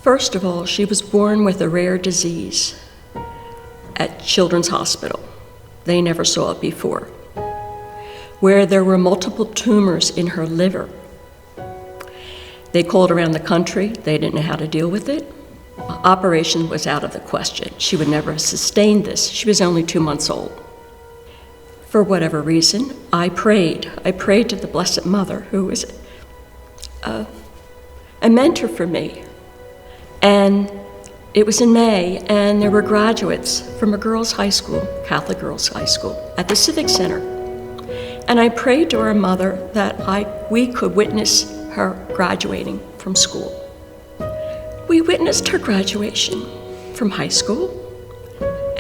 First of all, she was born with a rare disease at Children's Hospital. They never saw it before, where there were multiple tumors in her liver. They called around the country. They didn't know how to deal with it. Operation was out of the question. She would never have sustained this. She was only 2 months old. For whatever reason, I prayed. I prayed to the Blessed Mother, who was a mentor for me. And it was in May, and there were graduates from a girls' high school, Catholic girls' high school, at the Civic Center. And I prayed to our mother that we could witness her graduating from school. We witnessed her graduation from high school,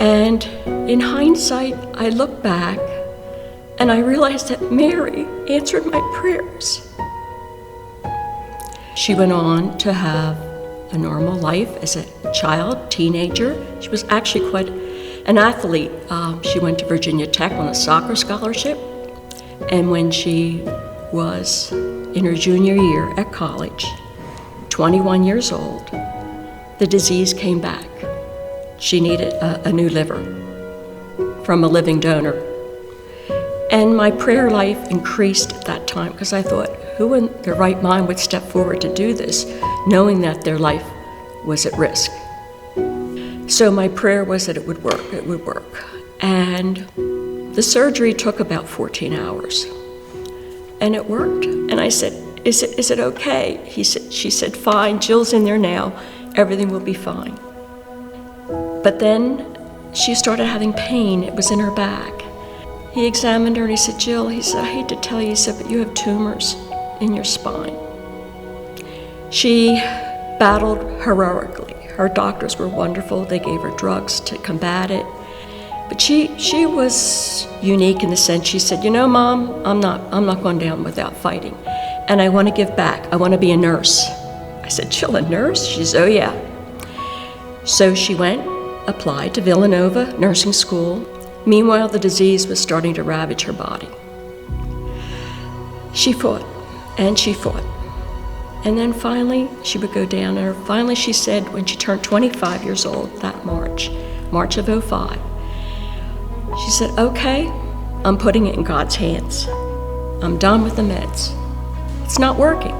and in hindsight, I look back and I realized that Mary answered my prayers. She went on to have a normal life as a child, teenager. She was actually quite an athlete. She went to Virginia Tech on a soccer scholarship, and when she was in her junior year at college, 21 years old, the disease came back. She needed a new liver from a living donor. And my prayer life increased at that time because I thought, who in their right mind would step forward to do this, knowing that their life was at risk? So my prayer was that it would work. And the surgery took about 14 hours. And it worked. And I said, is it okay? She said, fine, Jill's in there now, everything will be fine. But then she started having pain, it was in her back. He examined her and he said, Jill, he said, I hate to tell you, he said, but you have tumors in your spine. She battled heroically. Her doctors were wonderful, they gave her drugs to combat it. But she was unique in the sense, she said, you know, Mom, I'm not going down without fighting. And I want to give back. I want to be a nurse. I said, Jill, a nurse? She said, oh yeah. So she went, applied to Villanova Nursing School. Meanwhile, the disease was starting to ravage her body. She fought, and she fought. And then finally, she would go down, and finally she said, when she turned 25 years old, that March of '05, she said, okay, I'm putting it in God's hands. I'm done with the meds. It's not working.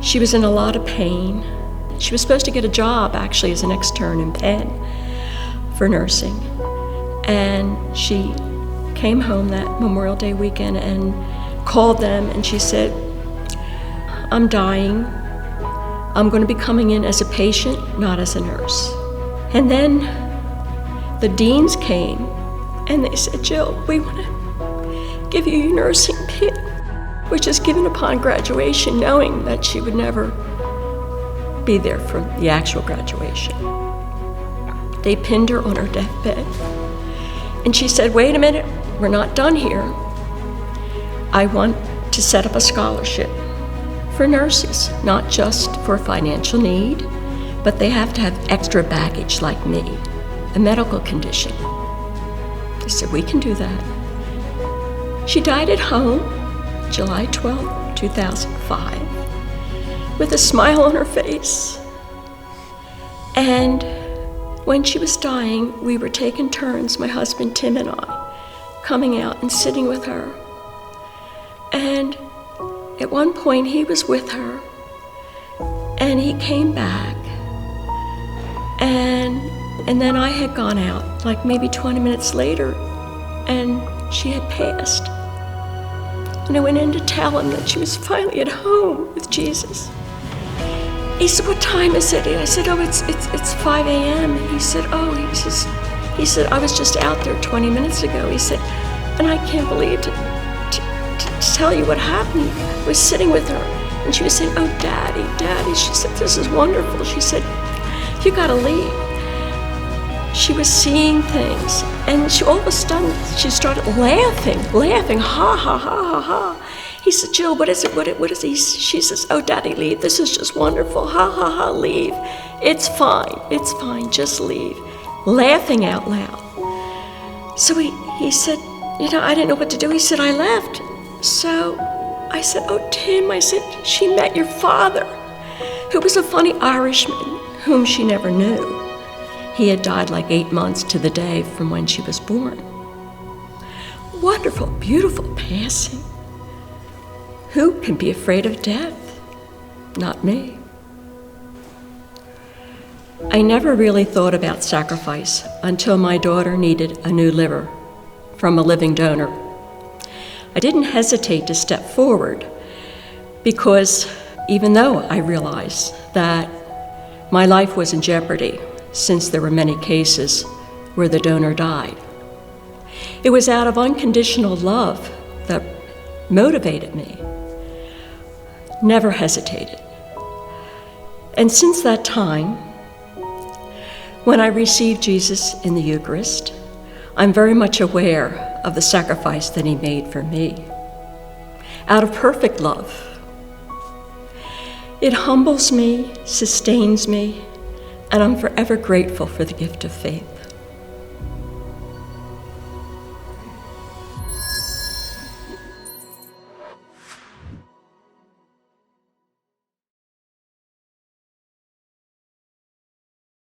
She was in a lot of pain. She was supposed to get a job, actually, as an extern in Penn for nursing. And she came home that Memorial Day weekend and called them, and she said, I'm dying. I'm going to be coming in as a patient, not as a nurse. And then the deans came, and they said, Jill, we want to give you your nursing pin, which is given upon graduation, knowing that she would never be there for the actual graduation. They pinned her on her deathbed. And she said, wait a minute, we're not done here. I want to set up a scholarship for nurses, not just for financial need, but they have to have extra baggage like me, a medical condition. I said, we can do that. She died at home, July 12, 2005, with a smile on her face. And when she was dying, we were taking turns, my husband Tim and I, coming out and sitting with her. And at one point he was with her, and he came back, and then I had gone out, like maybe 20 minutes later, and she had passed. And I went in to tell him that she was finally at home with Jesus. He said, what time is it? I said, oh, it's 5 a.m. And he said, oh, he said, I was just out there 20 minutes ago. He said, and I can't believe to tell you what happened. I was sitting with her, and she was saying, oh, Daddy. She said, this is wonderful. She said, you gotta leave. She was seeing things, and all of a sudden, she started laughing, ha, ha, ha, ha, ha. He said, Jill, what is it? What is he? She says, oh, Daddy, leave. This is just wonderful. Ha, ha, ha, leave. It's fine, just leave. Laughing out loud. So he said, I didn't know what to do. He said, I left. So I said, oh, Tim, I said, she met your father, who was a funny Irishman whom she never knew. He had died like 8 months to the day from when she was born. Wonderful, beautiful passing. Who can be afraid of death? Not me. I never really thought about sacrifice until my daughter needed a new liver from a living donor. I didn't hesitate to step forward because even though I realized that my life was in jeopardy since there were many cases where the donor died, it was out of unconditional love that motivated me. Never hesitated. And since that time, when I received Jesus in the Eucharist, I'm very much aware of the sacrifice that he made for me. Out of perfect love. It humbles me, sustains me, and I'm forever grateful for the gift of faith.